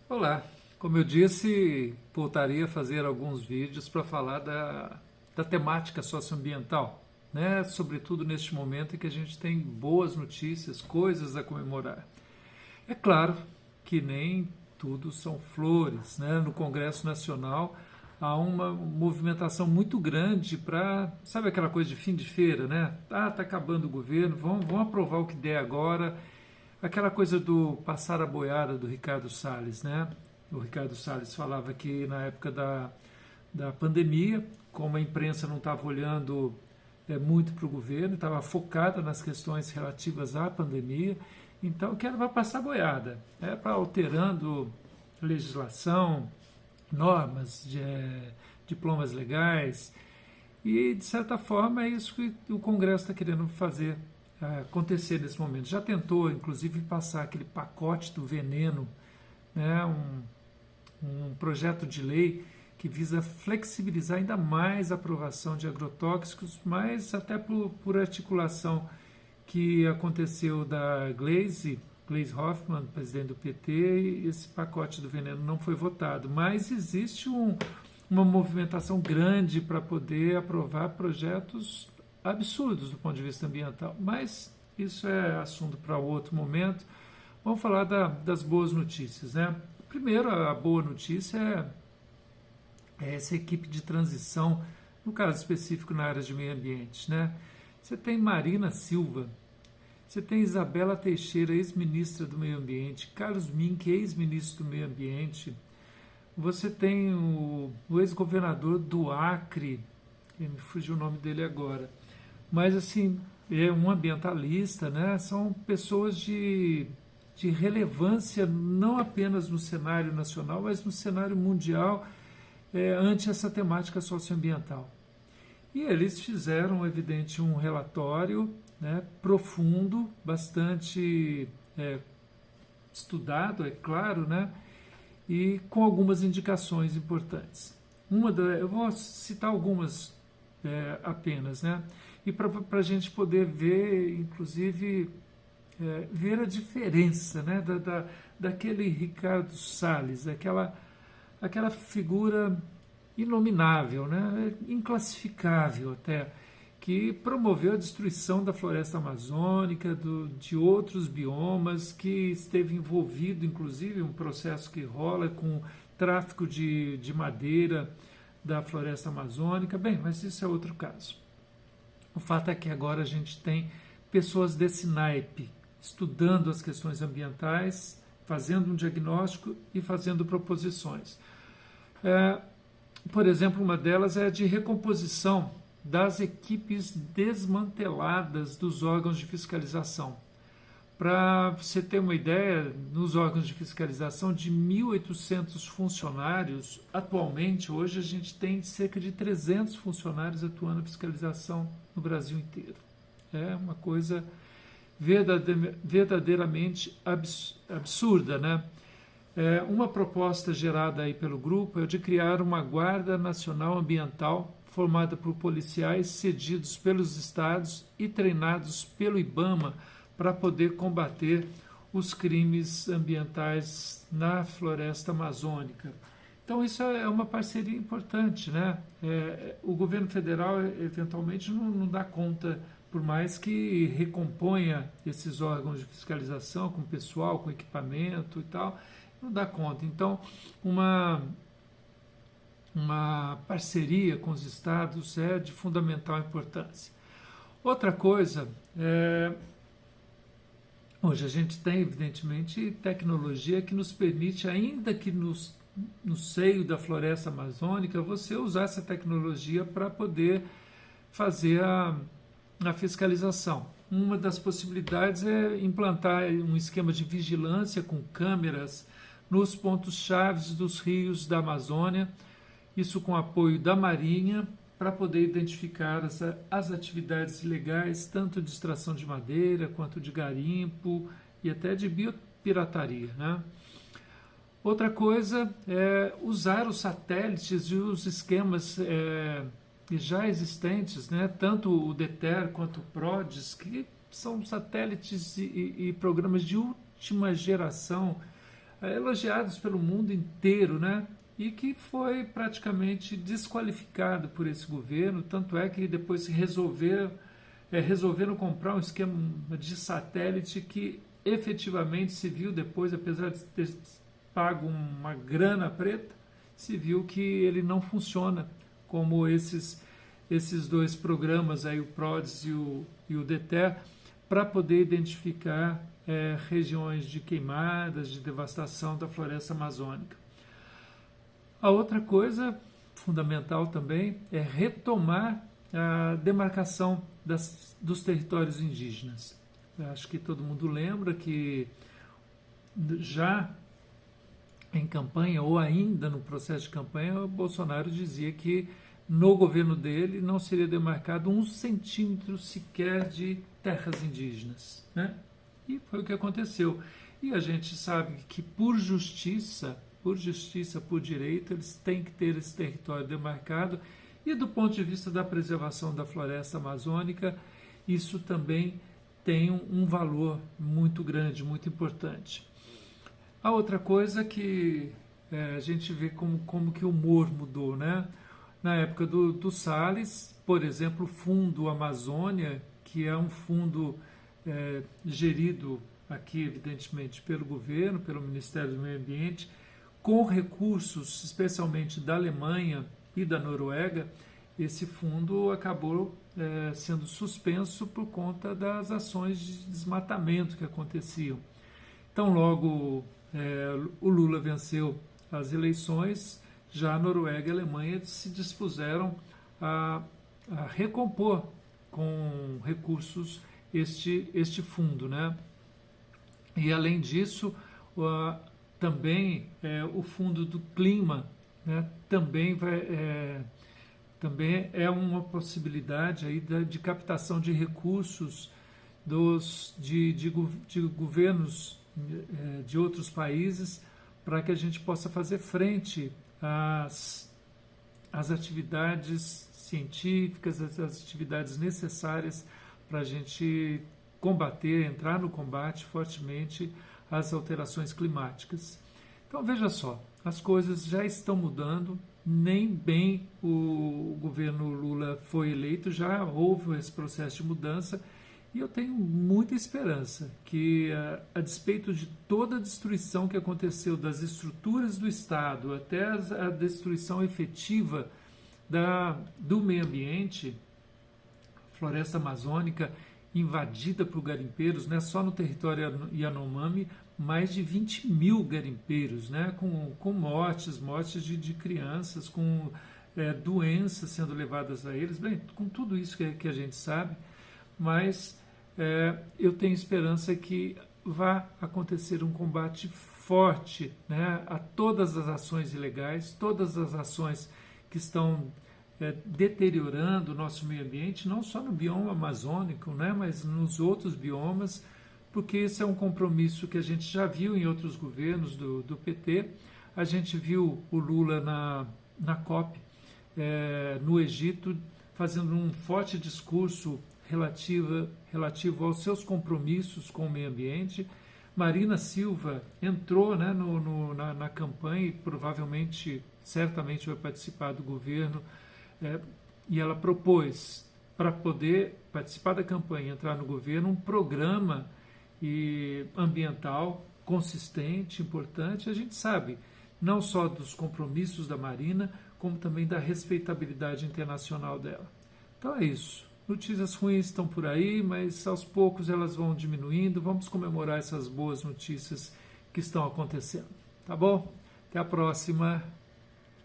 Olá, como eu disse, voltaria a fazer alguns vídeos para falar da temática socioambiental, né? Sobretudo neste momento em que a gente tem boas notícias, coisas a comemorar. É claro que nem tudo são flores, né? No Congresso Nacional há uma movimentação muito grande para, sabe aquela coisa de fim de feira, né? Ah, tá acabando o governo, vamos aprovar o que der agora. Aquela coisa do passar a boiada do Ricardo Salles, né? O Ricardo Salles falava que na época da pandemia, como a imprensa não estava olhando muito para o governo, estava focada nas questões relativas à pandemia, então que era para passar boiada, para alterando legislação, normas, diplomas legais, e de certa forma é isso que o Congresso está querendo fazer acontecer nesse momento. Já tentou, inclusive, passar aquele pacote do veneno, né, um projeto de lei que visa flexibilizar ainda mais a aprovação de agrotóxicos, mas até por articulação que aconteceu da Gleisi Hoffmann, presidente do PT, e esse pacote do veneno não foi votado. Mas existe uma movimentação grande para poder aprovar projetos absurdos do ponto de vista ambiental. Mas isso é assunto para outro momento. Vamos falar das boas notícias, né? Primeiro, a boa notícia é essa equipe de transição, no caso específico na área de meio ambiente, né? Você tem Marina Silva, você tem Isabela Teixeira, ex-ministra do Meio Ambiente, Carlos Mink, ex-ministro do Meio Ambiente, você tem o ex-governador do Acre, me fugiu o nome dele agora, mas assim, é um ambientalista, né? São pessoas de relevância não apenas no cenário nacional, mas no cenário mundial ante essa temática socioambiental. E eles fizeram, evidente, um relatório, né, profundo, bastante estudado, é claro, né, e com algumas indicações importantes. Eu vou citar algumas apenas, né, e para a gente poder ver, inclusive, ver a diferença, né, daquele Ricardo Salles, aquela figura inominável, né, inclassificável até, que promoveu a destruição da floresta amazônica, de outros biomas, que esteve envolvido, inclusive, em um processo que rola com tráfico de madeira da floresta amazônica. Bem, mas isso é outro caso. O fato é que agora a gente tem pessoas desse naipe, estudando as questões ambientais, fazendo um diagnóstico e fazendo proposições. Por exemplo, uma delas é a de recomposição das equipes desmanteladas dos órgãos de fiscalização. Para você ter uma ideia, nos órgãos de fiscalização, de 1.800 funcionários, atualmente, hoje a gente tem cerca de 300 funcionários atuando na fiscalização no Brasil inteiro. É uma coisa verdadeiramente absurda, né? Uma proposta gerada aí pelo grupo é de criar uma Guarda Nacional Ambiental formada por policiais cedidos pelos estados e treinados pelo IBAMA para poder combater os crimes ambientais na floresta amazônica. Então isso é uma parceria importante, né? O governo federal eventualmente não dá conta, por mais que recomponha esses órgãos de fiscalização com pessoal, com equipamento e tal, não dá conta. Então, uma parceria com os estados é de fundamental importância. Outra coisa, hoje a gente tem, evidentemente, tecnologia que nos permite, ainda que no seio da floresta amazônica, você usar essa tecnologia para poder fazer a fiscalização. Uma das possibilidades é implantar um esquema de vigilância com câmeras nos pontos chaves dos rios da Amazônia, isso com apoio da Marinha, para poder identificar as atividades ilegais, tanto de extração de madeira, quanto de garimpo e até de biopirataria, né? Outra coisa é usar os satélites e os esquemas já existentes, né? Tanto o DETER quanto o PRODES, que são satélites e programas de última geração elogiados pelo mundo inteiro, né? E que foi praticamente desqualificado por esse governo, tanto é que depois se resolveram comprar um esquema de satélite que efetivamente se viu depois, apesar de ter pago uma grana preta, se viu que ele não funciona como esses dois programas, aí, o PRODES e o DETER, para poder identificar regiões de queimadas, de devastação da floresta amazônica. A outra coisa fundamental também é retomar a demarcação dos territórios indígenas. Eu acho que todo mundo lembra que já em campanha, ou ainda no processo de campanha, o Bolsonaro dizia que no governo dele não seria demarcado 1 centímetro sequer de terras indígenas, né? E foi o que aconteceu. E a gente sabe que por justiça, por direito, eles têm que ter esse território demarcado. E do ponto de vista da preservação da floresta amazônica, isso também tem um valor muito grande, muito importante. A outra coisa que a gente vê como que o humor mudou, né? Na época do Salles, por exemplo, o Fundo Amazônia, que é um fundo gerido aqui, evidentemente, pelo governo, pelo Ministério do Meio Ambiente, com recursos, especialmente da Alemanha e da Noruega, esse fundo acabou sendo suspenso por conta das ações de desmatamento que aconteciam. Então, logo o Lula venceu as eleições, já a Noruega e a Alemanha se dispuseram a recompor com recursos este fundo, né? E, além disso, também o Fundo do Clima, né, também é uma possibilidade aí de captação de recursos de governos de outros países, para que a gente possa fazer frente às atividades científicas, às atividades necessárias para a gente entrar no combate fortemente às alterações climáticas. Então, veja só, as coisas já estão mudando, nem bem o governo Lula foi eleito, já houve esse processo de mudança, e eu tenho muita esperança que, a despeito de toda a destruição que aconteceu das estruturas do Estado, até a destruição efetiva do meio ambiente, floresta amazônica invadida por garimpeiros, né? Só no território Yanomami, mais de 20 mil garimpeiros, né? com mortes de crianças, com doenças sendo levadas a eles, bem, com tudo isso que a gente sabe, mas eu tenho esperança que vá acontecer um combate forte, né, a todas as ações ilegais, todas as ações que estão deteriorando o nosso meio ambiente, não só no bioma amazônico, né, mas nos outros biomas, porque esse é um compromisso que a gente já viu em outros governos do PT. A gente viu o Lula na COP, no Egito, fazendo um forte discurso relativo aos seus compromissos com o meio ambiente. Marina Silva entrou, né, na campanha e provavelmente, certamente vai participar do governo, e ela propôs, para poder participar da campanha, entrar no governo, um programa ambiental consistente, importante. A gente sabe não só dos compromissos da Marina, como também da respeitabilidade internacional dela. Então é isso. Notícias ruins estão por aí, mas aos poucos elas vão diminuindo. Vamos comemorar essas boas notícias que estão acontecendo. Tá bom? Até a próxima.